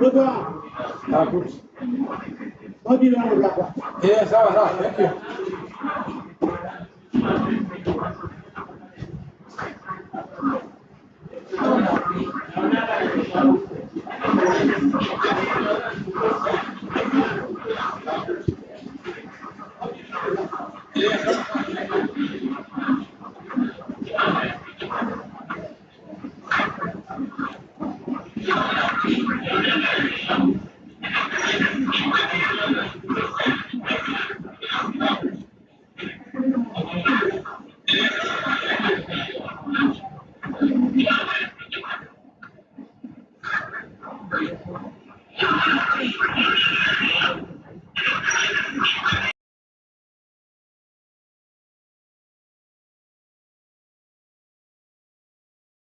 Ruto. Good. Yes, thank you.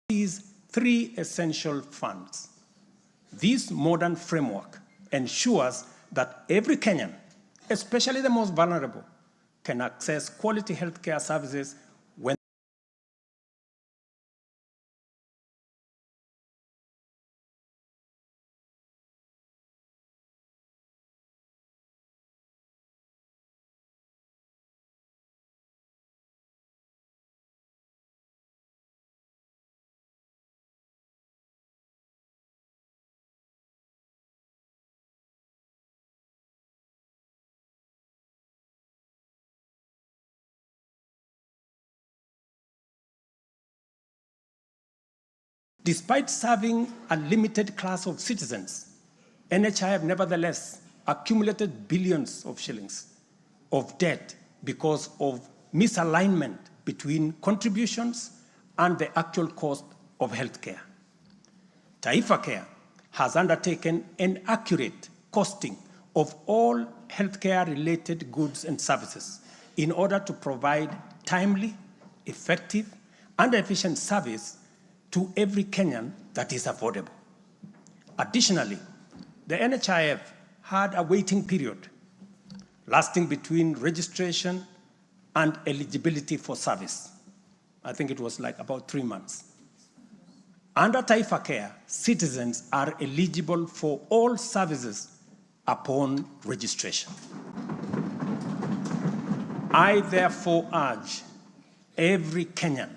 These three essential funds. This modern framework ensures that every Kenyan, especially the most vulnerable, can access quality healthcare services when despite serving a limited class of citizens, NHIF nevertheless accumulated billions of shillings of debt because of misalignment between contributions and the actual cost of healthcare. Taifa Care has undertaken an accurate costing of all healthcare-related goods and services in order to provide timely, effective, and efficient service to every Kenyan that is affordable. Additionally, the NHIF had a waiting period lasting between registration and eligibility for service. I think it was like about 3 months. Under Taifa Care, citizens are eligible for all services upon registration. I therefore urge every Kenyan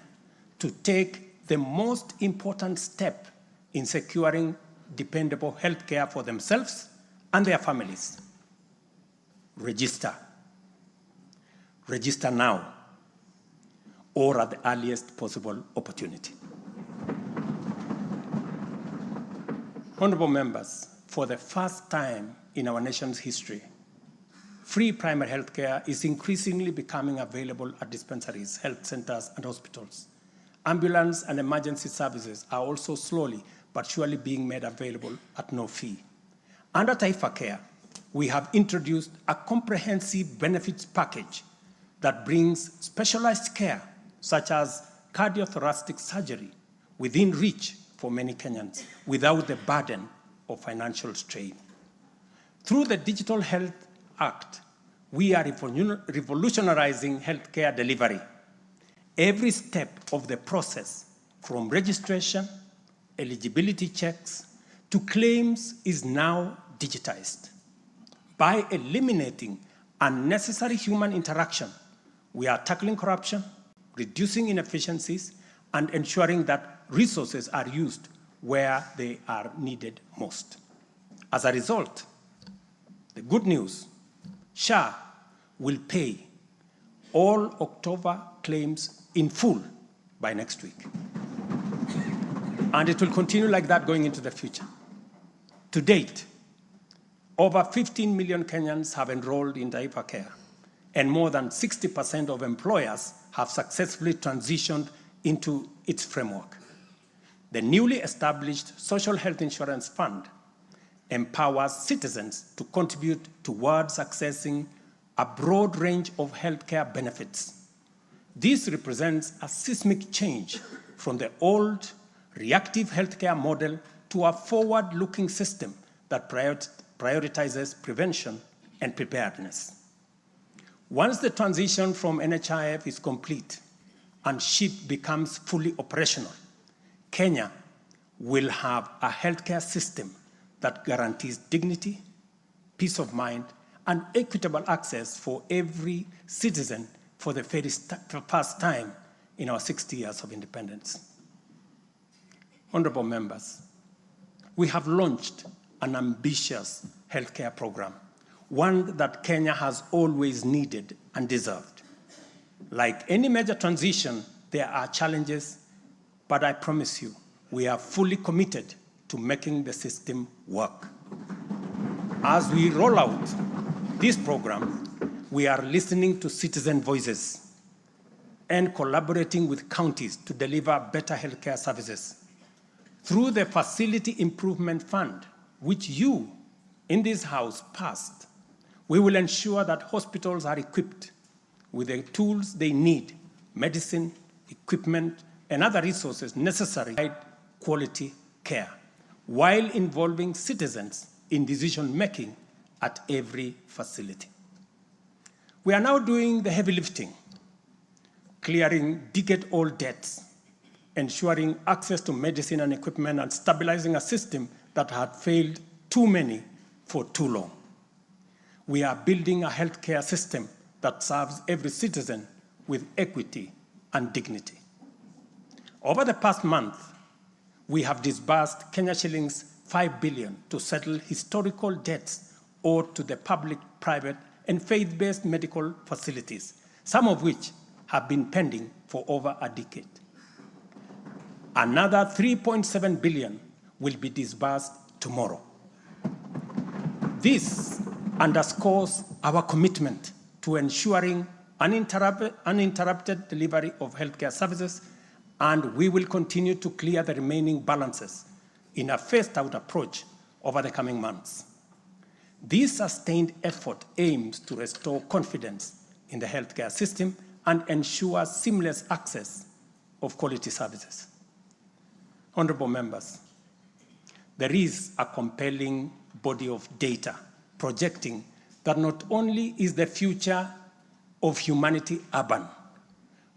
to take the most important step in securing dependable health care for themselves and their families. Register. Register now or at the earliest possible opportunity. Honorable members, for the first time in our nation's history, free primary health care is increasingly becoming available at dispensaries, health centers, and hospitals. Ambulance and emergency services are also slowly but surely being made available at no fee. Under Taifa Care, we have introduced a comprehensive benefits package that brings specialized care, such as cardiothoracic surgery, within reach for many Kenyans without the burden of financial strain. Through the Digital Health Act, we are revolutionizing healthcare delivery. Every step of the process, from registration, eligibility checks, to claims is now digitized. By eliminating unnecessary human interaction, we are tackling corruption, reducing inefficiencies, and ensuring that resources are used where they are needed most. As a result, the good news, SHA will pay all October claims in full by next week. And it will continue like that going into the future. To date, over 15 million Kenyans have enrolled in Taifa Care, and more than 60% of employers have successfully transitioned into its framework. The newly established Social Health Insurance Fund empowers citizens to contribute towards accessing a broad range of healthcare benefits. This represents a seismic change from the old reactive healthcare model to a forward-looking system that prioritizes prevention and preparedness. Once the transition from NHIF is complete and SHIP becomes fully operational, Kenya will have a healthcare system that guarantees dignity, peace of mind, and equitable access for every citizen for the very first time in our 60 years of independence. Honorable members, we have launched an ambitious healthcare program, one that Kenya has always needed and deserved. Like any major transition, there are challenges, but I promise you, we are fully committed to making the system work. As we roll out this program, we are listening to citizen voices and collaborating with counties to deliver better healthcare services. Through the Facility Improvement Fund, which you in this House passed, we will ensure that hospitals are equipped with the tools they need, medicine, equipment, and other resources necessary to provide quality care, while involving citizens in decision-making at every facility. We are now doing the heavy lifting, clearing decade-old debts, ensuring access to medicine and equipment, and stabilizing a system that had failed too many for too long. We are building a healthcare system that serves every citizen with equity and dignity. Over the past month, we have disbursed Kenya shillings 5 billion to settle historical debts owed to the public, private, and faith-based medical facilities, some of which have been pending for over a decade. Another 3.7 billion will be disbursed tomorrow. This underscores our commitment to ensuring uninterrupted delivery of healthcare services, and we will continue to clear the remaining balances in a phased-out approach over the coming months. This sustained effort aims to restore confidence in the healthcare system and ensure seamless access of quality services. Honorable members, there is a compelling body of data projecting that not only is the future of humanity urban,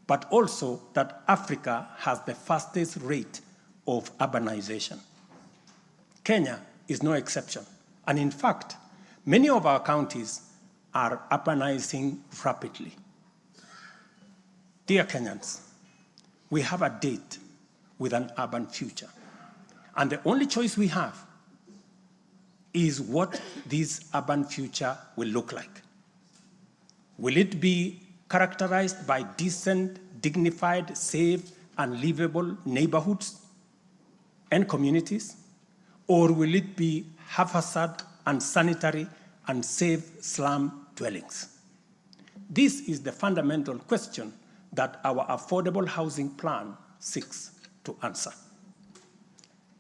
but also that Africa has the fastest rate of urbanization. Kenya is no exception, and in fact, many of our counties are urbanizing rapidly. Dear Kenyans, we have a date with an urban future, and the only choice we have is what this urban future will look like. Will it be characterized by decent, dignified, safe, and livable neighborhoods and communities? Or will it be haphazard, unsanitary, unsafe slum dwellings? This is the fundamental question that our affordable housing plan seeks to answer.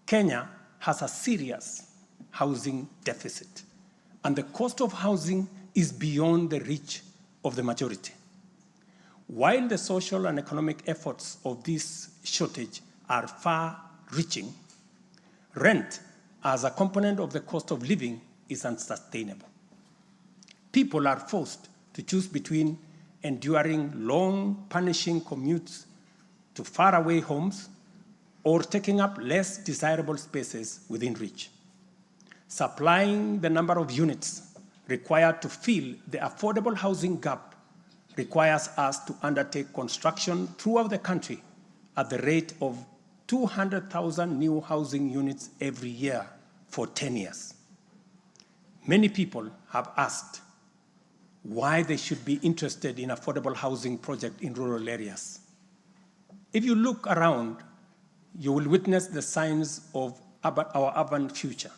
Kenya has a serious housing deficit, and the cost of housing is beyond the reach of the majority. While the social and economic efforts of this shortage are far-reaching, rent as a component of the cost of living is unsustainable. People are forced to choose between enduring long, punishing commutes to faraway homes or taking up less desirable spaces within reach. Supplying the number of units required to fill the affordable housing gap requires us to undertake construction throughout the country at the rate of 200,000 new housing units every year for 10 years. Many people have asked why they should be interested in affordable housing project in rural areas. If you look around, you will witness the signs of our urban future.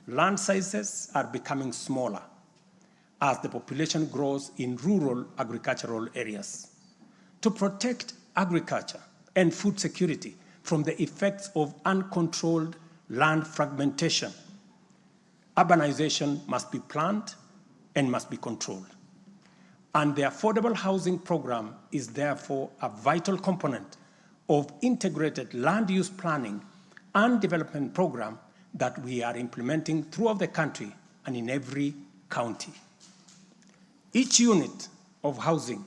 Land sizes are becoming smaller as the population grows in rural agricultural areas. To protect agriculture and food security from the effects of uncontrolled land fragmentation, urbanization must be planned and must be controlled. And the affordable housing program is therefore a vital component of integrated land use planning and development program that we are implementing throughout the country and in every county. Each unit of housing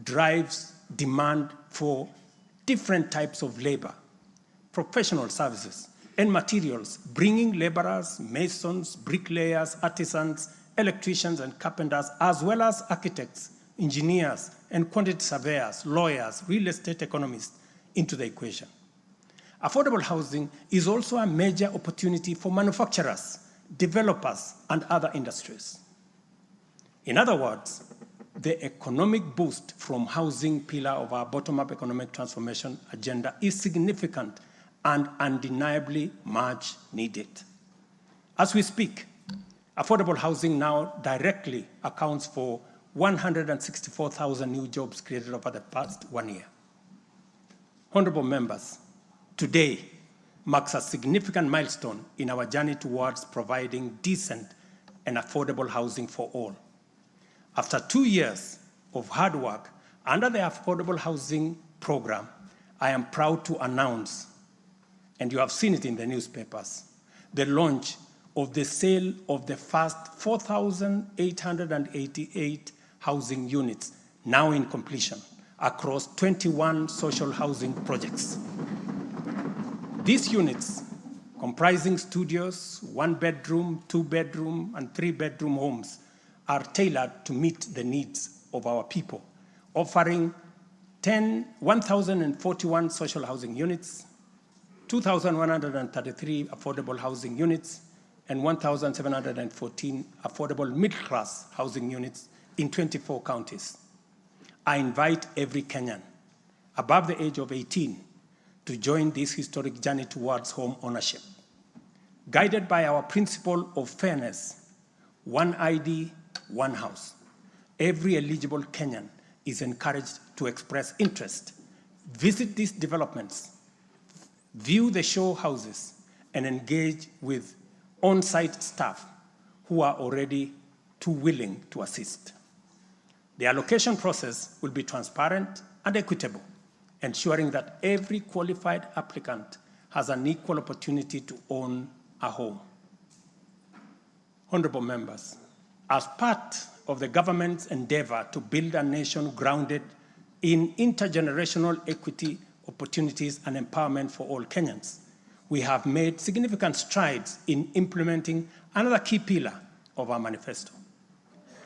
drives demand for different types of labor, professional services, and materials, bringing laborers, masons, bricklayers, artisans, electricians, and carpenters, as well as architects, engineers, and quantity surveyors, lawyers, real estate economists into the equation. Affordable housing is also a major opportunity for manufacturers, developers, and other industries. In other words, the economic boost from housing pillar of our bottom-up economic transformation agenda is significant and undeniably much needed. As we speak, affordable housing now directly accounts for 164,000 new jobs created over the past 1 year. Honorable members, today marks a significant milestone in our journey towards providing decent and affordable housing for all. After 2 years of hard work under the Affordable Housing Program, I am proud to announce, and you have seen it in the newspapers, the launch of the sale of the first 4,888 housing units, now in completion, across 21 social housing projects. These units, comprising studios, 1-bedroom, 2-bedroom, and 3-bedroom homes, are tailored to meet the needs of our people, offering 1,041 social housing units, 2,133 affordable housing units, and 1,714 affordable middle-class housing units in 24 counties. I invite every Kenyan above the age of 18 to join this historic journey towards home ownership. Guided by our principle of fairness, one ID, one house, every eligible Kenyan is encouraged to express interest, visit these developments, view the show houses, and engage with on-site staff who are already too willing to assist. The allocation process will be transparent and equitable, ensuring that every qualified applicant has an equal opportunity to own a home. Honorable members, as part of the government's endeavor to build a nation grounded in intergenerational equity, opportunities, and empowerment for all Kenyans, we have made significant strides in implementing another key pillar of our manifesto,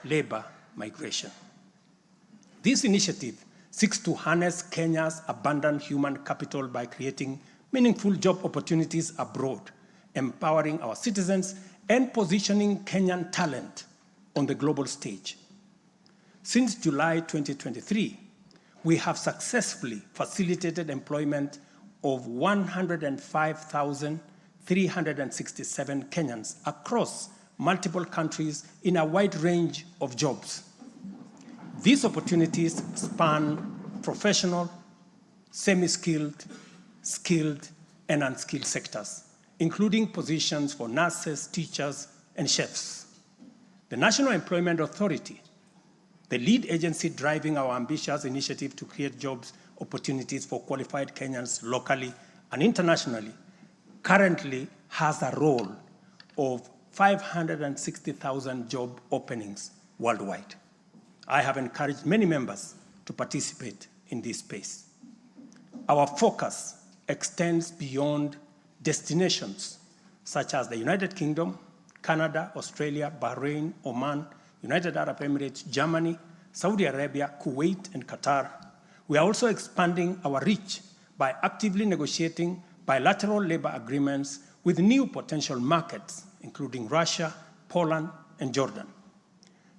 labor migration. This initiative seeks to harness Kenya's abundant human capital by creating meaningful job opportunities abroad, empowering our citizens, and positioning Kenyan talent on the global stage. Since July 2023, we have successfully facilitated employment of 105,367 Kenyans across multiple countries in a wide range of jobs. These opportunities span professional, semi-skilled, skilled, and unskilled sectors, including positions for nurses, teachers, and chefs. The National Employment Authority, the lead agency driving our ambitious initiative to create jobs opportunities for qualified Kenyans locally and internationally, currently has a role of 560,000 job openings worldwide. I have encouraged many members to participate in this space. Our focus extends beyond destinations such as the United Kingdom, Canada, Australia, Bahrain, Oman, United Arab Emirates, Germany, Saudi Arabia, Kuwait, and Qatar. We are also expanding our reach by actively negotiating bilateral labor agreements with new potential markets, including Russia, Poland, and Jordan.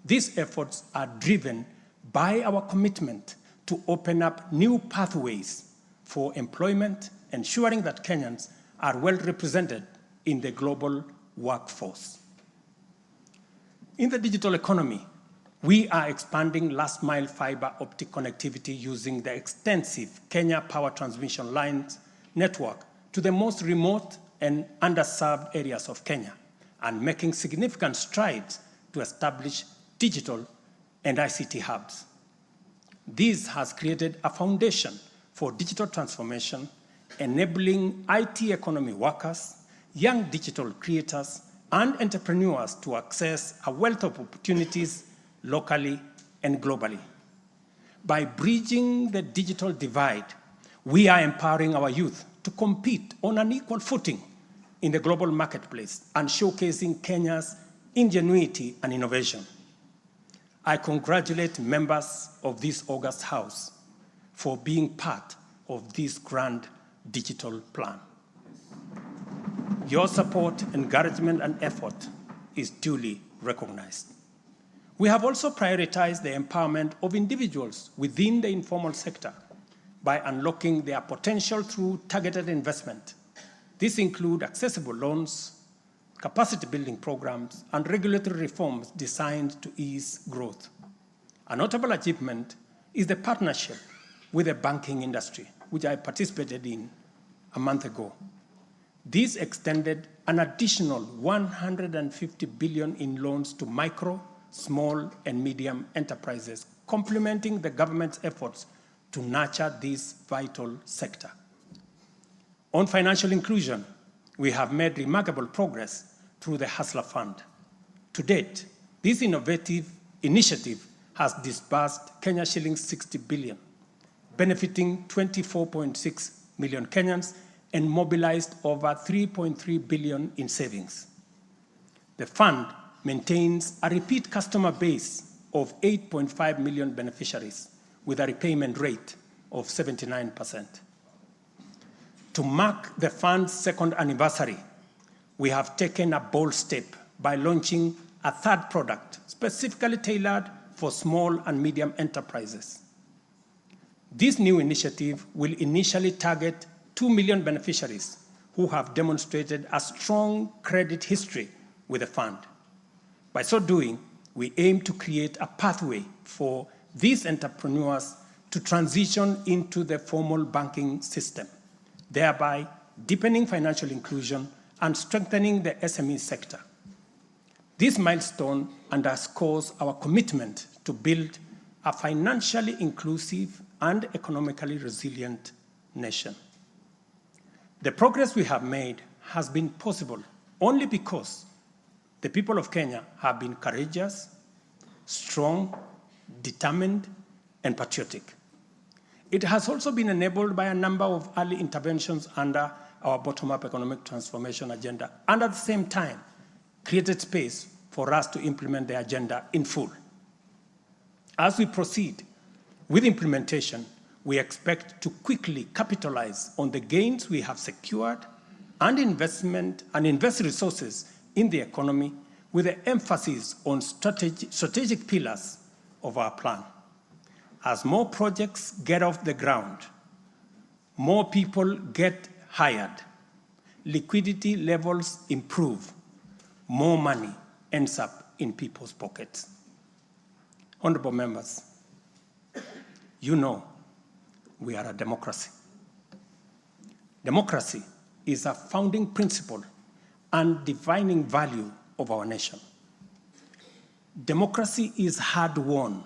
These efforts are driven by our commitment to open up new pathways for employment, ensuring that Kenyans are well represented in the global workforce. In the digital economy, we are expanding last-mile fiber optic connectivity using the extensive Kenya Power Transmission Lines network to the most remote and underserved areas of Kenya, and making significant strides to establish digital and ICT hubs. This has created a foundation for digital transformation, enabling IT economy workers, young digital creators, and entrepreneurs to access a wealth of opportunities locally and globally. By bridging the digital divide, we are empowering our youth to compete on an equal footing in the global marketplace and showcasing Kenya's ingenuity and innovation. I congratulate members of this august House for being part of this grand digital plan. Your support, encouragement, and effort is duly recognized. We have also prioritized the empowerment of individuals within the informal sector by unlocking their potential through targeted investment. This includes accessible loans, capacity building programs, and regulatory reforms designed to ease growth. A notable achievement is the partnership with the banking industry, which I participated in a month ago. This extended an additional 150 billion in loans to micro, small, and medium enterprises, complementing the government's efforts to nurture this vital sector. On financial inclusion, we have made remarkable progress through the Hustler Fund. To date, this innovative initiative has disbursed Kenya shillings 60 billion, benefiting 24.6 million Kenyans and mobilized over 3.3 billion in savings. The fund maintains a repeat customer base of 8.5 million beneficiaries with a repayment rate of 79%. To mark the fund's second anniversary, we have taken a bold step by launching a third product specifically tailored for small and medium enterprises. This new initiative will initially target 2 million beneficiaries who have demonstrated a strong credit history with the fund. By so doing, we aim to create a pathway for these entrepreneurs to transition into the formal banking system, thereby deepening financial inclusion and strengthening the SME sector. This milestone underscores our commitment to build a financially inclusive and economically resilient nation. The progress we have made has been possible only because the people of Kenya have been courageous, strong, determined, and patriotic. It has also been enabled by a number of early interventions under our bottom-up economic transformation agenda, and at the same time, created space for us to implement the agenda in full. As we proceed with implementation, we expect to quickly capitalize on the gains we have secured and invest resources in the economy with an emphasis on strategic pillars of our plan. As more projects get off the ground, more people get hired, liquidity levels improve, more money ends up in people's pockets. Honorable members, you know we are a democracy. Democracy is a founding principle and defining value of our nation. Democracy is hard-won,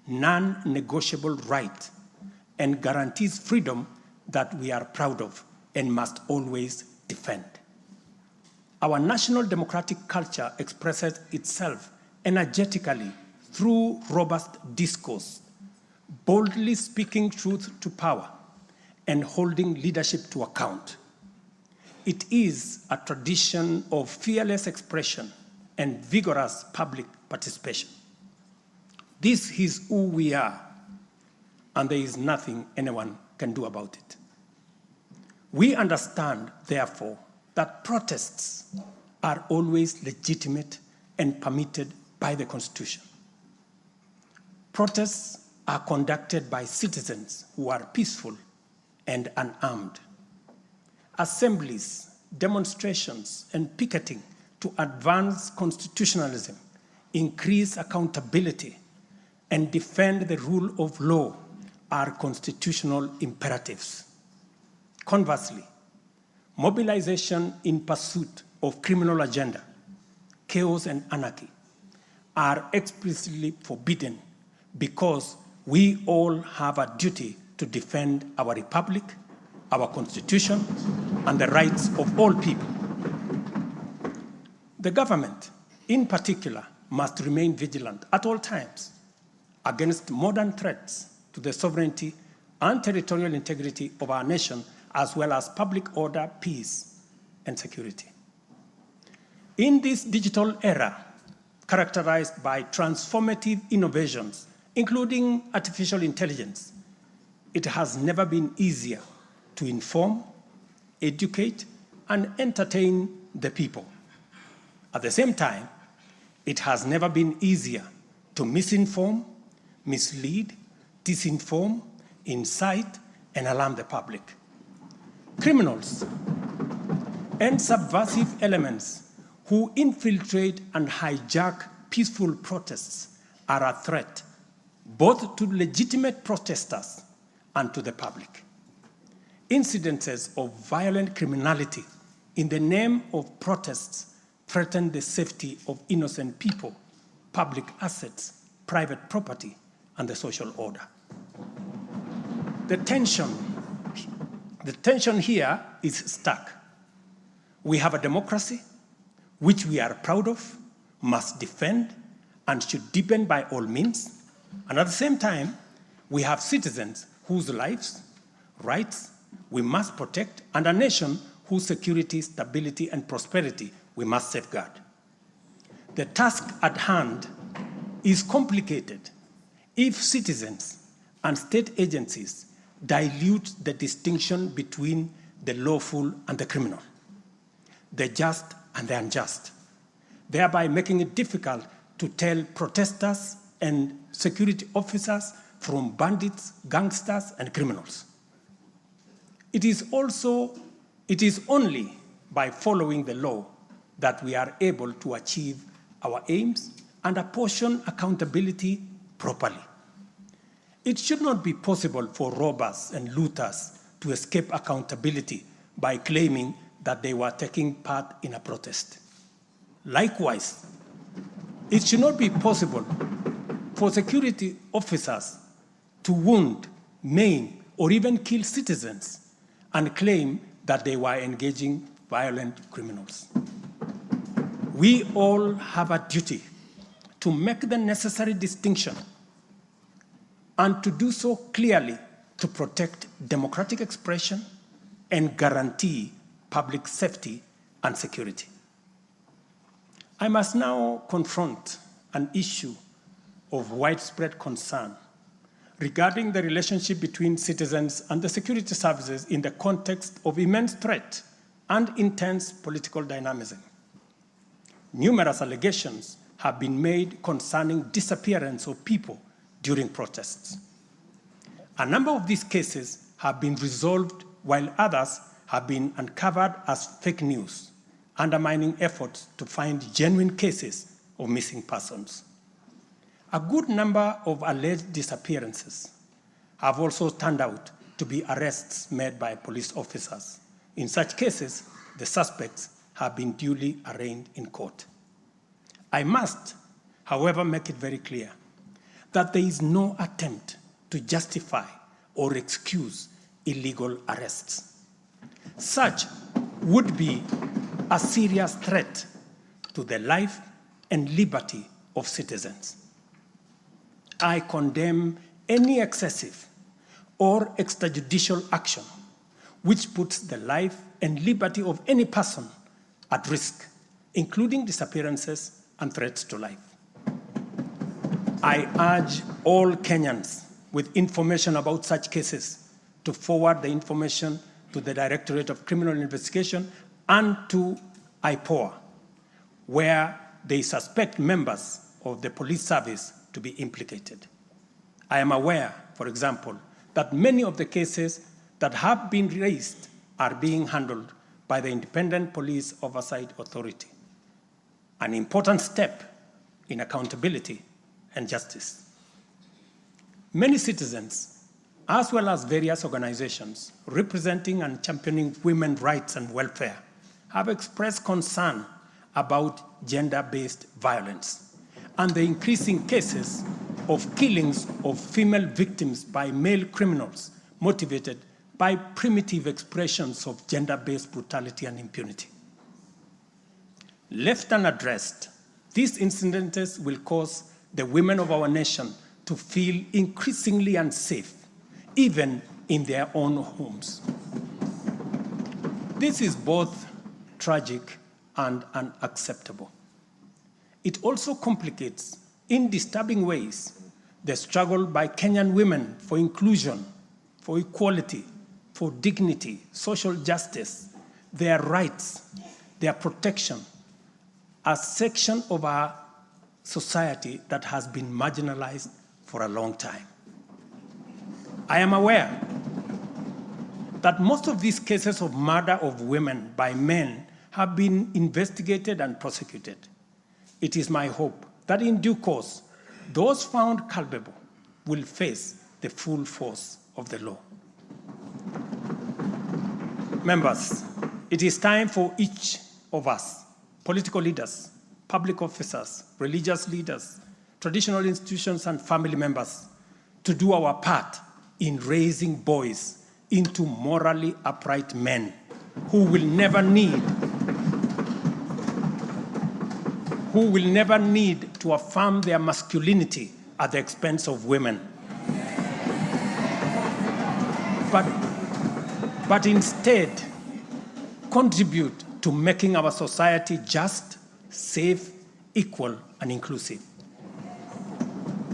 non-negotiable right, and guarantees freedom that we are proud of and must always defend. Our national democratic culture expresses itself energetically through robust discourse, boldly speaking truth to power, and holding leadership to account. It is a tradition of fearless expression and vigorous public participation. This is who we are, and there is nothing anyone can do about it. We understand, therefore, that protests are always legitimate and permitted by the Constitution. Protests are conducted by citizens who are peaceful and unarmed. Assemblies, demonstrations, and picketing to advance constitutionalism, increase accountability, and defend the rule of law are constitutional imperatives. Conversely, mobilization in pursuit of criminal agenda, chaos and anarchy are explicitly forbidden because we all have a duty to defend our republic, our constitution, and the rights of all people. The government, in particular, must remain vigilant at all times against modern threats to the sovereignty and territorial integrity of our nation, as well as public order, peace, and security. In this digital era, characterized by transformative innovations, including artificial intelligence, it has never been easier to inform, educate, and entertain the people. At the same time, it has never been easier to misinform, mislead, disinform, incite, and alarm the public. Criminals and subversive elements who infiltrate and hijack peaceful protests are a threat both to legitimate protesters and to the public. Incidences of violent criminality in the name of protests threaten the safety of innocent people, public assets, private property, and the social order. The tension here is stark. We have a democracy which we are proud of, must defend, and should deepen by all means. And at the same time, we have citizens whose lives, rights, we must protect, and a nation whose security, stability, and prosperity we must safeguard. The task at hand is complicated if citizens and state agencies dilute the distinction between the lawful and the criminal, the just and the unjust, thereby making it difficult to tell protesters and security officers from bandits, gangsters, and criminals. It is only by following the law that we are able to achieve our aims and apportion accountability properly. It should not be possible for robbers and looters to escape accountability by claiming that they were taking part in a protest. Likewise, it should not be possible for security officers to wound, maim, or even kill citizens and claim that they were engaging violent criminals. We all have a duty to make the necessary distinction and to do so clearly to protect democratic expression and guarantee public safety and security. I must now confront an issue of widespread concern regarding the relationship between citizens and the security services in the context of immense threat and intense political dynamism. Numerous allegations have been made concerning disappearance of people during protests. A number of these cases have been resolved, while others have been uncovered as fake news, undermining efforts to find genuine cases of missing persons. A good number of alleged disappearances have also turned out to be arrests made by police officers. In such cases, the suspects have been duly arraigned in court. I must, however, make it very clear that there is no attempt to justify or excuse illegal arrests. Such would be a serious threat to the life and liberty of citizens. I condemn any excessive or extrajudicial action which puts the life and liberty of any person at risk, including disappearances and threats to life. I urge all Kenyans with information about such cases to forward the information to the Directorate of Criminal Investigation and to IPOA, where they suspect members of the police service to be implicated. I am aware, for example, that many of the cases that have been raised are being handled by the Independent Police Oversight Authority, an important step in accountability and justice. Many citizens, as well as various organizations representing and championing women's rights and welfare, have expressed concern about gender-based violence and the increasing cases of killings of female victims by male criminals motivated by primitive expressions of gender-based brutality and impunity. Left unaddressed, these incidences will cause the women of our nation to feel increasingly unsafe, even in their own homes. This is both tragic and unacceptable. It also complicates, in disturbing ways, the struggle by Kenyan women for inclusion, for equality, for dignity, social justice, their rights, their protection, a section of our society that has been marginalized for a long time. I am aware that most of these cases of murder of women by men have been investigated and prosecuted. It is my hope that in due course, those found culpable will face the full force of the law. Members, it is time for each of us, political leaders, public officers, religious leaders, traditional institutions, and family members, to do our part in raising boys into morally upright men who will never need to affirm their masculinity at the expense of women. But instead, contribute to making our society just, safe, equal, and inclusive.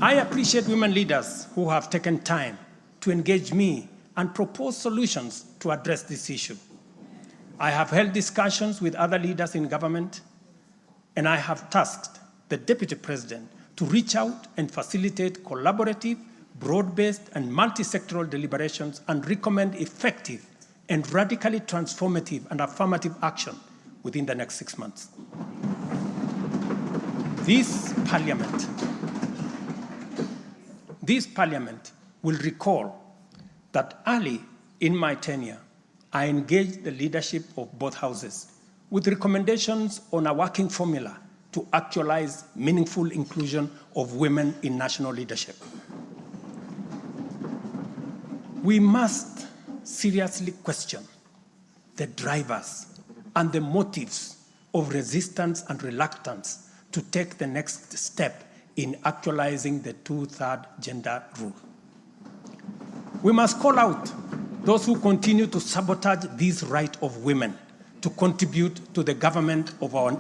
I appreciate women leaders who have taken time to engage me and propose solutions to address this issue. I have held discussions with other leaders in government, and I have tasked the Deputy President to reach out and facilitate collaborative, broad-based, and multi-sectoral deliberations and recommend effective and radically transformative and affirmative action within the next 6 months. This Parliament will recall that early in my tenure, I engaged the leadership of both houses with recommendations on a working formula to actualize meaningful inclusion of women in national leadership. We must seriously question the drivers and the motives of resistance and reluctance to take the next step in actualizing the 2/3 gender rule. We must call out those who continue to sabotage this right of women to contribute to the governance of our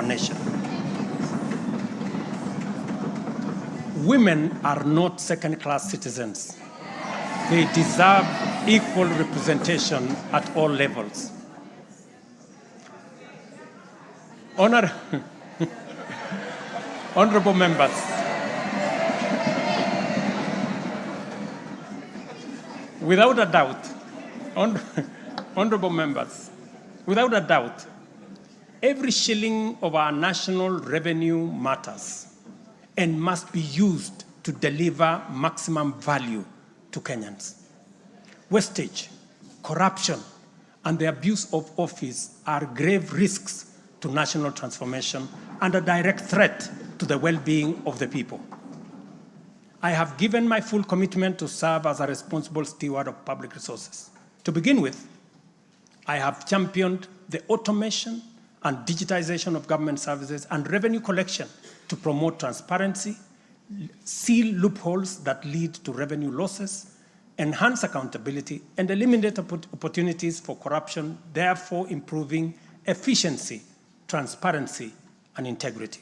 nation. Women are not second-class citizens. They deserve equal representation at all levels. Honorable members, without a doubt, honorable members, without a doubt, every shilling of our national revenue matters and must be used to deliver maximum value to Kenyans. Wastage, corruption, and the abuse of office are grave risks to national transformation and a direct threat to the well-being of the people. I have given my full commitment to serve as a responsible steward of public resources. To begin with, I have championed the automation and digitization of government services and revenue collection to promote transparency, seal loopholes that lead to revenue losses, enhance accountability, and eliminate opportunities for corruption, therefore improving efficiency, transparency, and integrity.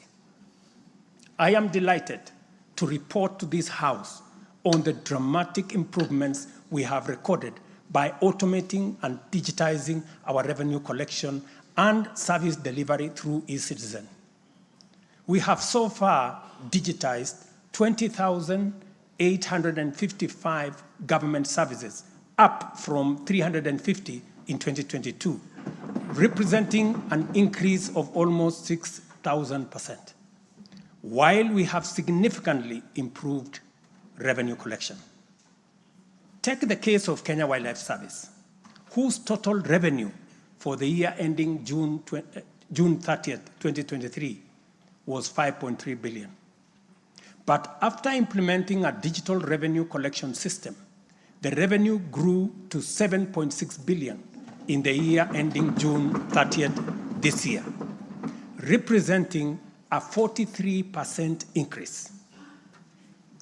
I am delighted to report to this House on the dramatic improvements we have recorded by automating and digitizing our revenue collection and service delivery through eCitizen. We have so far digitized 20,855 government services, up from 350 in 2022, representing an increase of almost 6,000%, while we have significantly improved revenue collection. Take the case of Kenya Wildlife Service, whose total revenue for the year ending June 30th, 2023 was 5.3 billion. But after implementing a digital revenue collection system, the revenue grew to 7.6 billion in the year ending June 30th this year, representing a 43% increase.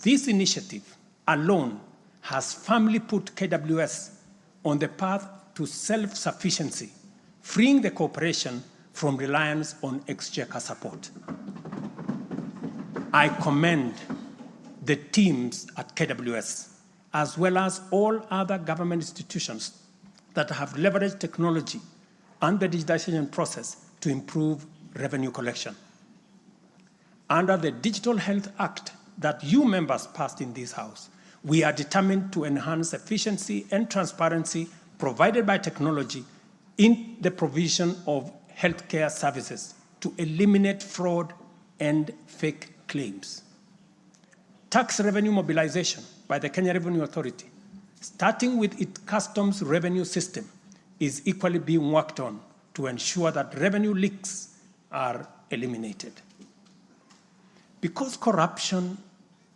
This initiative alone has firmly put KWS on the path to self-sufficiency, freeing the corporation from reliance on exchequer support. I commend the teams at KWS, as well as all other government institutions that have leveraged technology and the digitization process to improve revenue collection. Under the Digital Health Act that you members passed in this House, we are determined to enhance efficiency and transparency provided by technology in the provision of healthcare services to eliminate fraud and fake claims. Tax revenue mobilization by the Kenya Revenue Authority, starting with its customs revenue system, is equally being worked on to ensure that revenue leaks are eliminated. Because corruption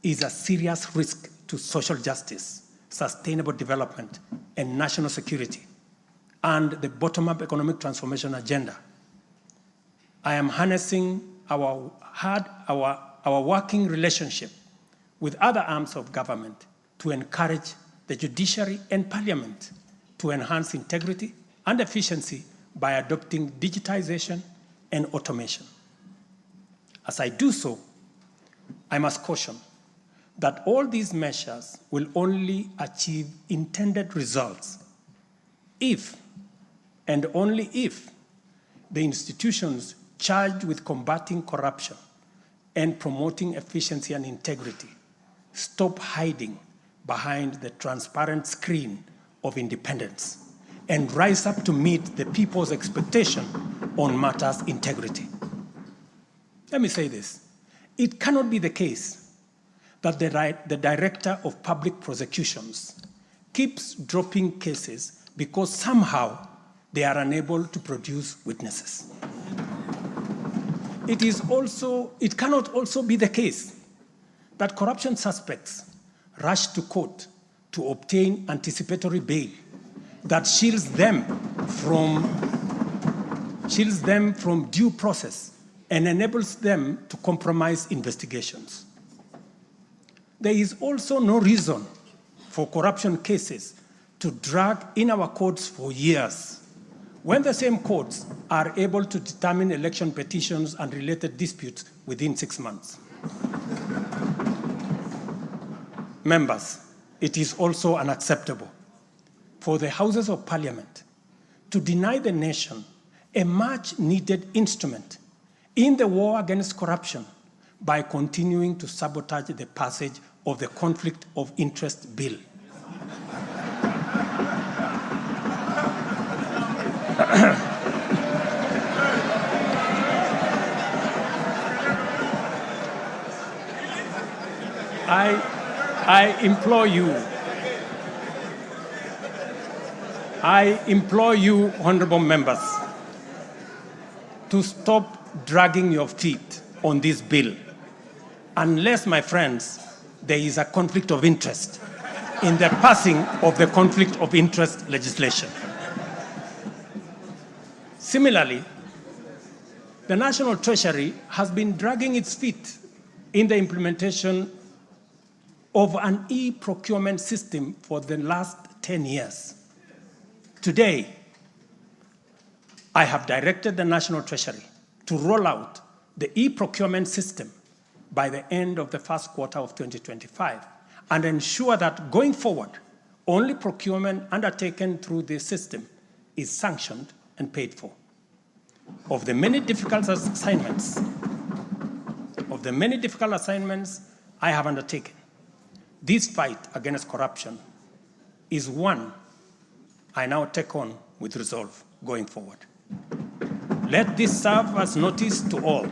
is a serious risk to social justice, sustainable development, and national security, and the bottom-up economic transformation agenda, I am harnessing our working relationship with other arms of government to encourage the judiciary and parliament to enhance integrity and efficiency by adopting digitization and automation. As I do so, I must caution that all these measures will only achieve intended results if, and only if, the institutions charged with combating corruption and promoting efficiency and integrity stop hiding behind the transparent screen of independence and rise up to meet the people's expectation on matters integrity. Let me say this. It cannot be the case that the Director of Public Prosecutions keeps dropping cases because somehow they are unable to produce witnesses. It cannot also be the case that corruption suspects rush to court to obtain anticipatory bail that shields them from due process and enables them to compromise investigations. There is also no reason for corruption cases to drag in our courts for years when the same courts are able to determine election petitions and related disputes within 6 months. Members, it is also unacceptable for the Houses of Parliament to deny the nation a much-needed instrument in the war against corruption by continuing to sabotage the passage of the Conflict of Interest Bill. I implore you, honorable members, to stop dragging your feet on this bill, unless, my friends, there is a conflict of interest in the passing of the conflict of interest legislation. Similarly, the National Treasury has been dragging its feet in the implementation of an e-procurement system for the last 10 years. Today, I have directed the National Treasury to roll out the e-procurement system by the end of the first quarter of 2025 and ensure that going forward, only procurement undertaken through this system is sanctioned and paid for. Of the many difficult assignments I have undertaken, this fight against corruption is one I now take on with resolve going forward. Let this serve as notice to all.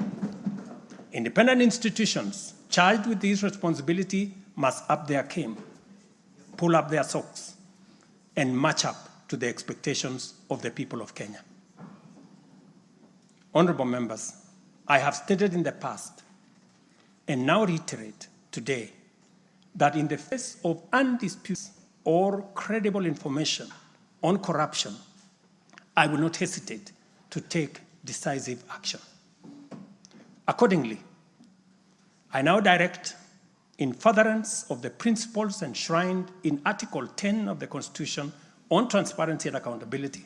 Independent institutions charged with this responsibility must up their game, pull up their socks, and match up to the expectations of the people of Kenya. Honorable members, I have stated in the past and now reiterate today that in the face of undisputed or credible information on corruption, I will not hesitate to take decisive action. Accordingly, I now direct, in furtherance of the principles enshrined in Article 10 of the Constitution on transparency and accountability,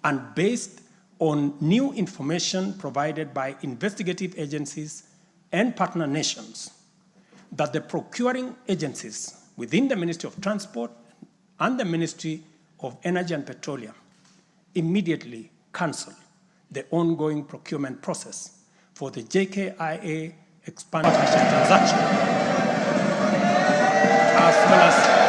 and based on new information provided by investigative agencies and partner nations, that the procuring agencies within the Ministry of Transport and the Ministry of Energy and Petroleum immediately cancel the ongoing procurement process for the JKIA expansion transaction, as well as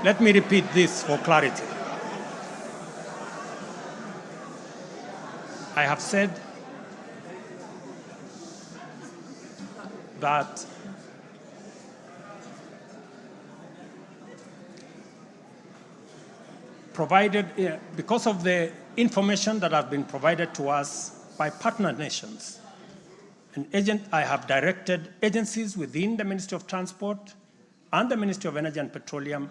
Let me repeat this for clarity. I have said that because of the information that has been provided to us by partner nations, I have directed agencies within the Ministry of Transport and the Ministry of Energy and Petroleum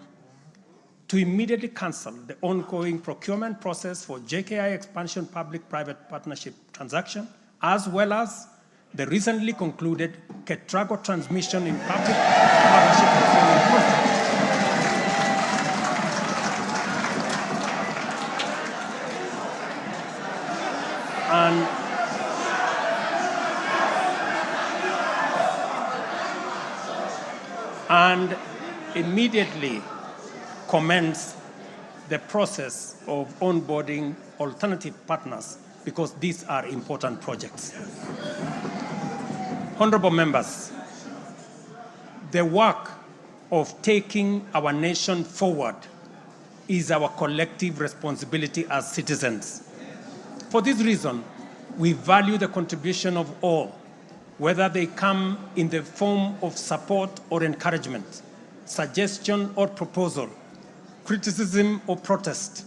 to immediately cancel the ongoing procurement process for JKI expansion public-private partnership transaction, as well as the recently concluded Ketrago transmission in public partnership procurement process. And immediately commence the process of onboarding alternative partners, because these are important projects. Honorable members, the work of taking our nation forward is our collective responsibility as citizens. For this reason, we value the contribution of all, whether they come in the form of support or encouragement, suggestion or proposal, criticism or protest.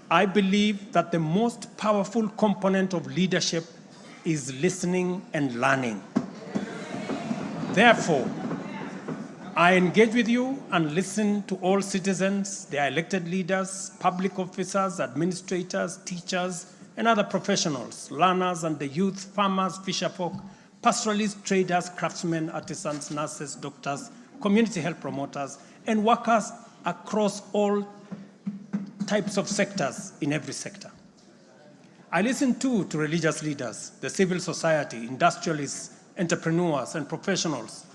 I believe that the most powerful component of leadership is listening and learning. Therefore, I engage with you and listen to all citizens, their elected leaders, public officers, administrators, teachers, and other professionals, learners and the youth, farmers, fisherfolk, pastoralists, traders, craftsmen, artisans, nurses, doctors, community health promoters, and workers across all types of sectors in every sector. I listen too to religious leaders, the civil society, industrialists, entrepreneurs, and professionals.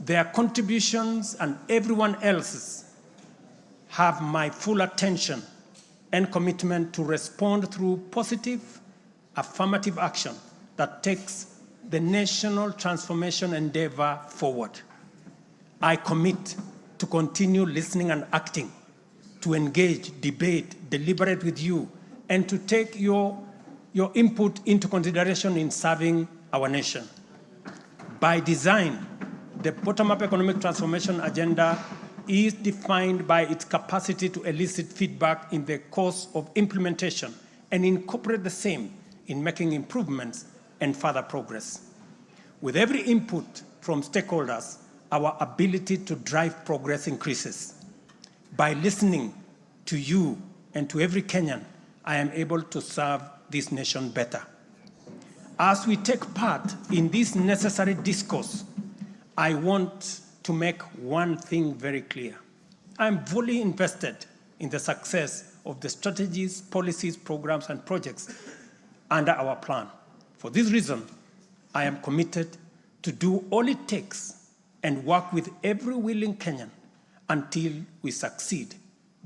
Their contributions and everyone else's have my full attention and commitment to respond through positive, affirmative action that takes the national transformation endeavor forward. I commit to continue listening and acting, to engage, debate, deliberate with you, and to take your input into consideration in serving our nation. By design, the bottom-up economic transformation agenda is defined by its capacity to elicit feedback in the course of implementation and incorporate the same in making improvements and further progress. With every input from stakeholders, our ability to drive progress increases. By listening to you and to every Kenyan, I am able to serve this nation better. As we take part in this necessary discourse, I want to make one thing very clear. I'm fully invested in the success of the strategies, policies, programs, and projects under our plan. For this reason, I am committed to do all it takes and work with every willing Kenyan until we succeed,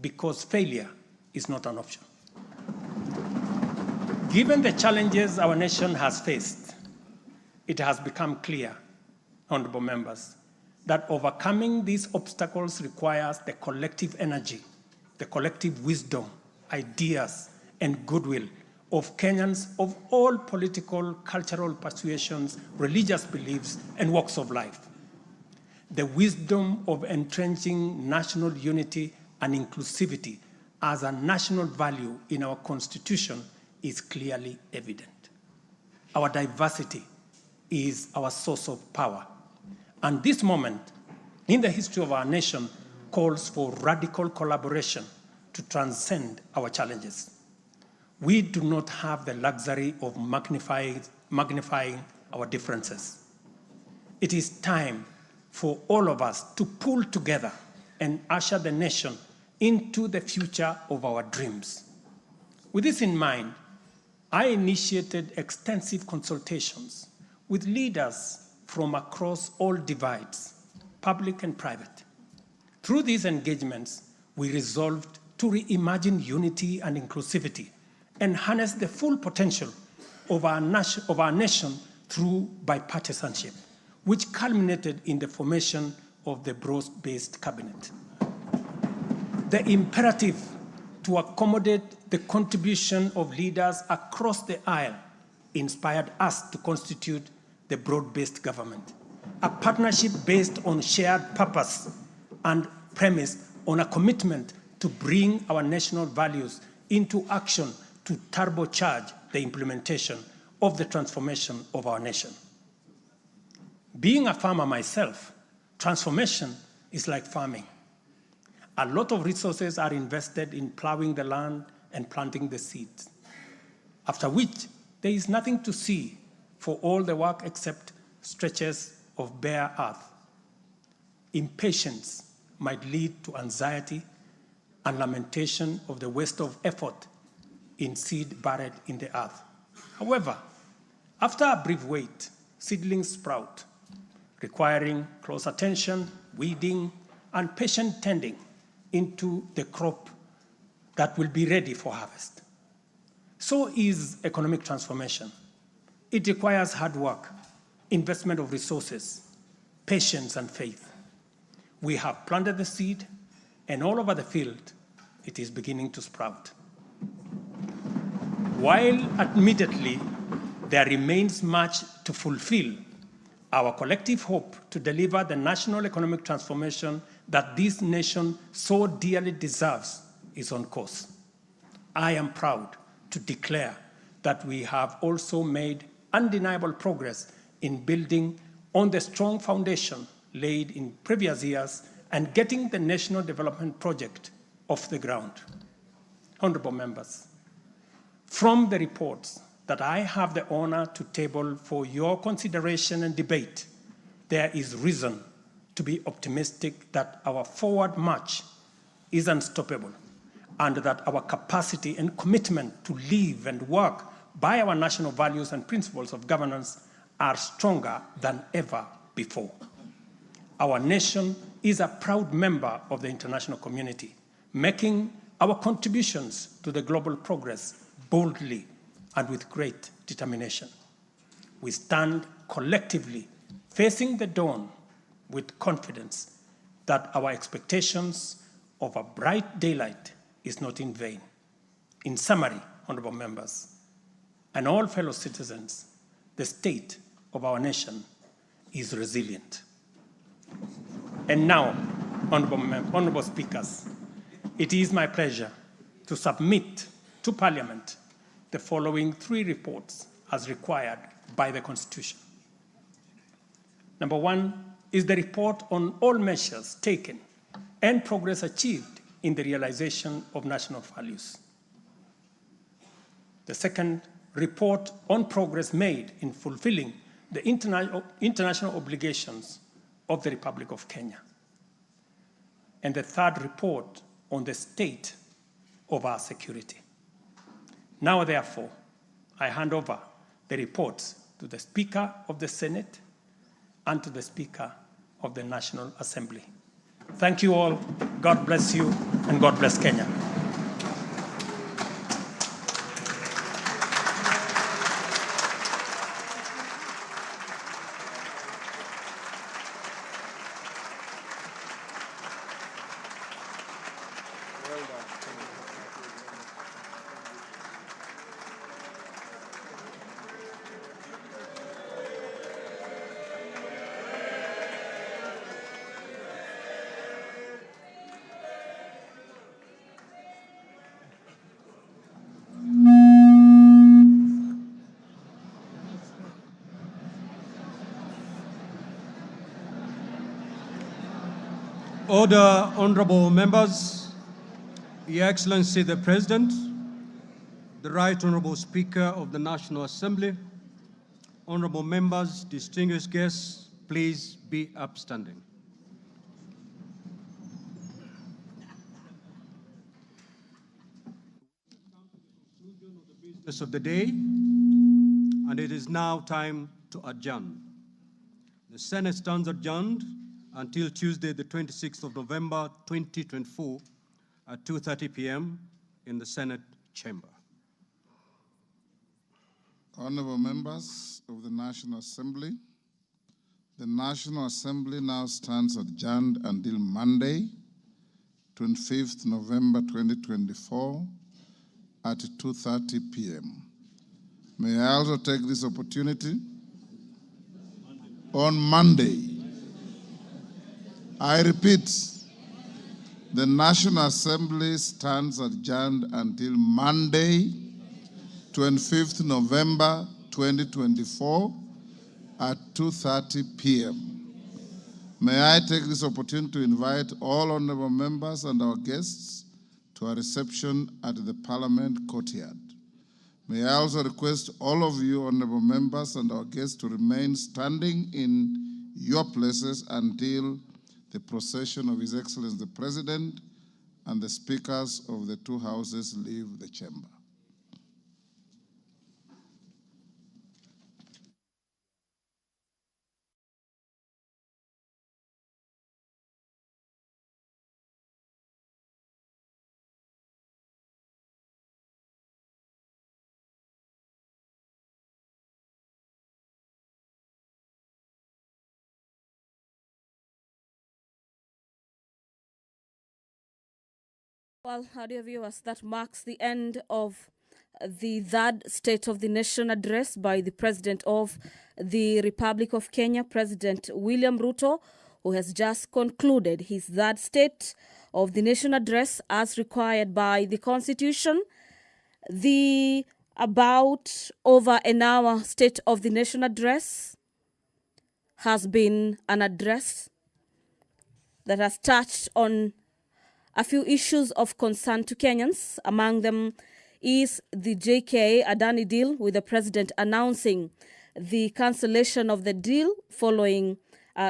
because failure is not an option. Given the challenges our nation has faced, it has become clear, honorable members, that overcoming these obstacles requires the collective energy, the collective wisdom, ideas, and goodwill of Kenyans of all political, cultural persuasions, religious beliefs, and walks of life. The wisdom of entrenching national unity and inclusivity as a national value in our Constitution is clearly evident. Our diversity is our source of power. And this moment in the history of our nation calls for radical collaboration to transcend our challenges. We do not have the luxury of magnifying our differences. It is time for all of us to pull together and usher the nation into the future of our dreams. With this in mind, I initiated extensive consultations with leaders from across all divides, public and private. Through these engagements, we resolved to reimagine unity and inclusivity and harness the full potential of our nation through bipartisanship, which culminated in the formation of the broad-based cabinet. The imperative to accommodate the contribution of leaders across the aisle inspired us to constitute the broad-based government, a partnership based on shared purpose and premised on a commitment to bring our national values into action to turbocharge the implementation of the transformation of our nation. Being a farmer myself, transformation is like farming. A lot of resources are invested in plowing the land and planting the seeds, after which there is nothing to see for all the work except stretches of bare earth. Impatience might lead to anxiety and lamentation of the waste of effort in seed buried in the earth. However, after a brief wait, seedlings sprout, requiring close attention, weeding, and patient tending into the crop that will be ready for harvest. So is economic transformation. It requires hard work, investment of resources, patience, and faith. We have planted the seed, and all over the field, it is beginning to sprout. While admittedly there remains much to fulfill, our collective hope to deliver the national economic transformation that this nation so dearly deserves is on course. I am proud to declare that we have also made undeniable progress in building on the strong foundation laid in previous years and getting the national development project off the ground. Honorable members, from the reports that I have the honor to table for your consideration and debate, there is reason to be optimistic that our forward march is unstoppable and that our capacity and commitment to live and work by our national values and principles of governance are stronger than ever before. Our nation is a proud member of the international community, making our contributions to the global progress boldly and with great determination. We stand collectively facing the dawn with confidence that our expectations of a bright daylight is not in vain. In summary, honorable members, and all fellow citizens, the state of our nation is resilient. And now, honorable speakers, it is my pleasure to submit to Parliament the following 3 reports as required by the Constitution. Number 1 is the report on all measures taken and progress achieved in the realization of national values. The second, report on progress made in fulfilling the international obligations of the Republic of Kenya. And the third, report on the state of our security. Now, therefore, I hand over the reports to the Speaker of the Senate and to the Speaker of the National Assembly. Thank you all. God bless you, and God bless Kenya. Order, honorable members, Your Excellency the President, the Right Honorable Speaker of the National Assembly, honorable members, distinguished guests, please be upstanding. Business of the day, and it is now time to adjourn. The Senate stands adjourned until Tuesday, the 26th of November, 2024 at 2:30 p.m. in the Senate chamber. Honorable members of the National Assembly, the National Assembly now stands adjourned until Monday, 25th November 2024 at 2:30 p.m. May I also take this opportunity on Monday. I repeat, the National Assembly stands adjourned until Monday, 25th November 2024 at 2:30 p.m. May I take this opportunity to invite all honorable members and our guests to a reception at the Parliament courtyard. May I also request all of you honorable members and our guests to remain standing in your places until the procession of His Excellency the President and the speakers of the two houses leave the chamber. Well, how dear viewers, that marks the end of the third State of the Nation address by the President of the Republic of Kenya, President William Ruto, who has just concluded his third State of the Nation address as required by the Constitution. The about over an hour State of the Nation address has been an address that has touched on a few issues of concern to Kenyans. Among them is the JK Adani deal, with the president announcing the cancellation of the deal following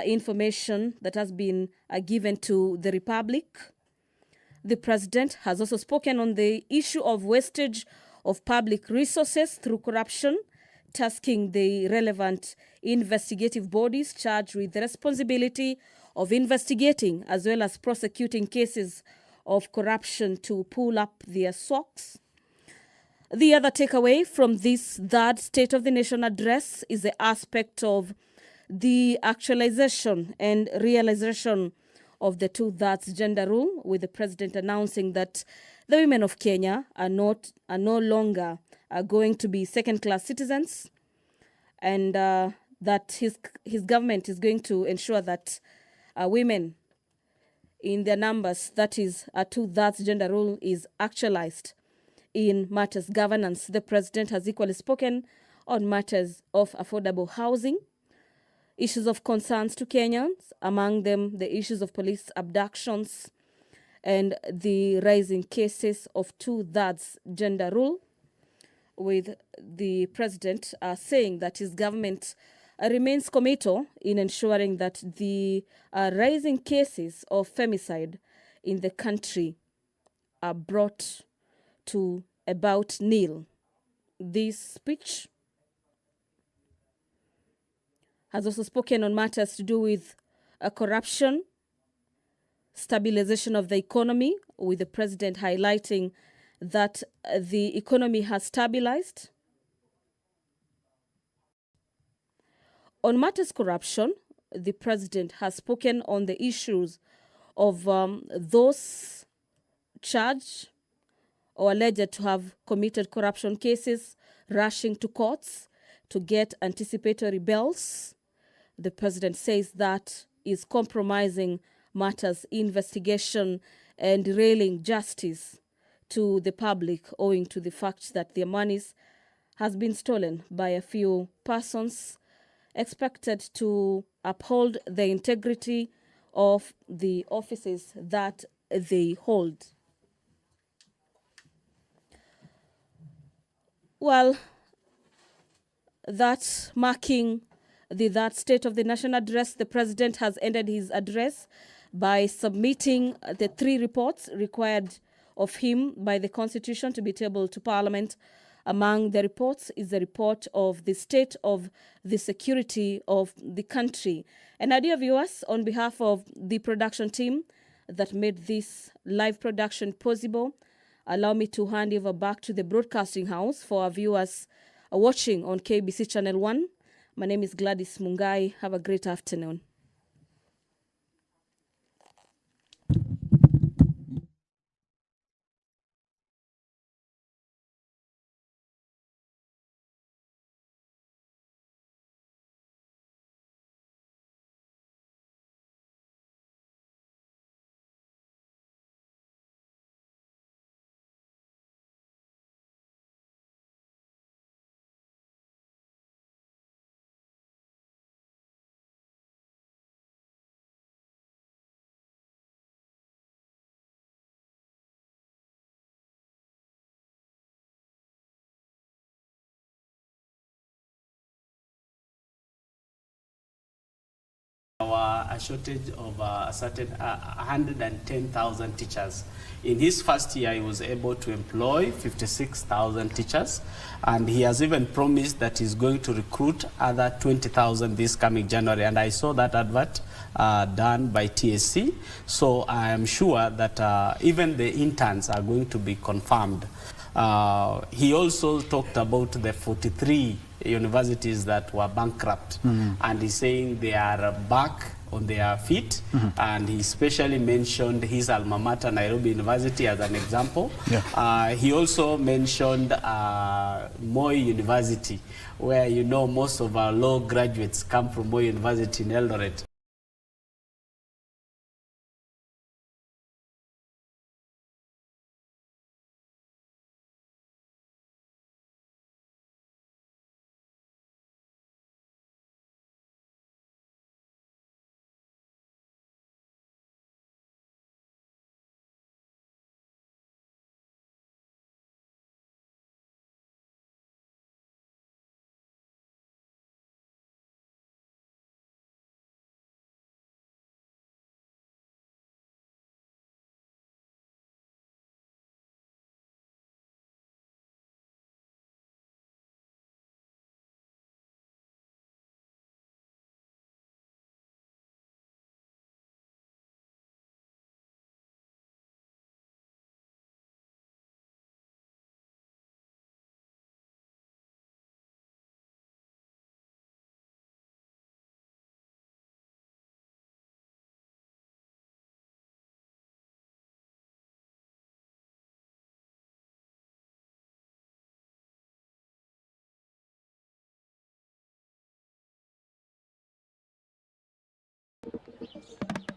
information that has been given to the Republic. The president has also spoken on the issue of wastage of public resources through corruption, tasking the relevant investigative bodies charged with the responsibility of investigating as well as prosecuting cases of corruption to pull up their socks. The other takeaway from this third State of the Nation address is the aspect of the actualization and realization of the two-thirds gender rule, with the president announcing that the women of Kenya are no longer going to be second-class citizens, and that his government is going to ensure that women in their numbers, that is a two-thirds gender rule, is actualized in matters governance. The president has equally spoken on matters of affordable housing, issues of concerns to Kenyans, among them the issues of police abductions and the rising cases of two-thirds gender rule, with the president saying that his government remains committed in ensuring that the rising cases of femicide in the country are brought to about nil. This speech has also spoken on matters to do with corruption, stabilization of the economy, with the president highlighting that the economy has stabilized. On matters corruption, the president has spoken on the issues of those charged or alleged to have committed corruption cases rushing to courts to get anticipatory bails. The president says that is compromising matters investigation and derailing justice to the public, owing to the fact that their monies has been stolen by a few persons expected to uphold the integrity of the offices that they hold. Well, that marking that State of the Nation address, the President has ended his address by submitting the 3 reports required of him by the Constitution to be tabled to Parliament. Among the reports is the report of the state of the security of the country. And dear viewers, on behalf of the production team that made this live production possible, allow me to hand over back to the broadcasting house for our viewers watching on KBC Channel 1. My name is Gladys Mungai. Have a great afternoon. A shortage of a certain 110,000 teachers. In his first year, he was able to employ 56,000 teachers, and he has even promised that he's going to recruit other 20,000 this coming January. And I saw that advert done by TSC, so I am sure that even the interns are going to be confirmed. He also talked about the 43 universities that were bankrupt, and he's saying they are back on their feet, and he especially mentioned his alma mater, Nairobi University, as an example. He also mentioned Moi University, where most of our law graduates come from Moi University in Eldoret.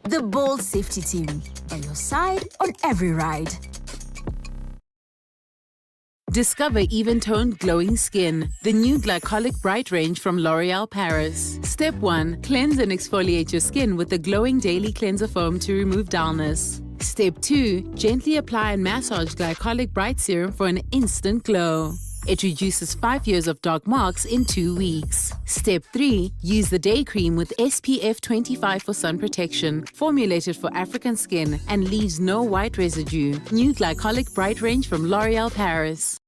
The Bold Safety Team, by your side on every ride. Discover even-toned glowing skin. The new Glycolic Bright range from L'Oréal Paris. Step 1. Cleanse and exfoliate your skin with the glowing daily cleanser foam to remove dullness. Step 2. Gently apply and massage Glycolic Bright Serum for an instant glow. It reduces 5 years of dark marks in 2 weeks. Step 3. Use the day cream with SPF 25 for sun protection, formulated for African skin and leaves no white residue. New Glycolic Bright range from L'Oréal Paris.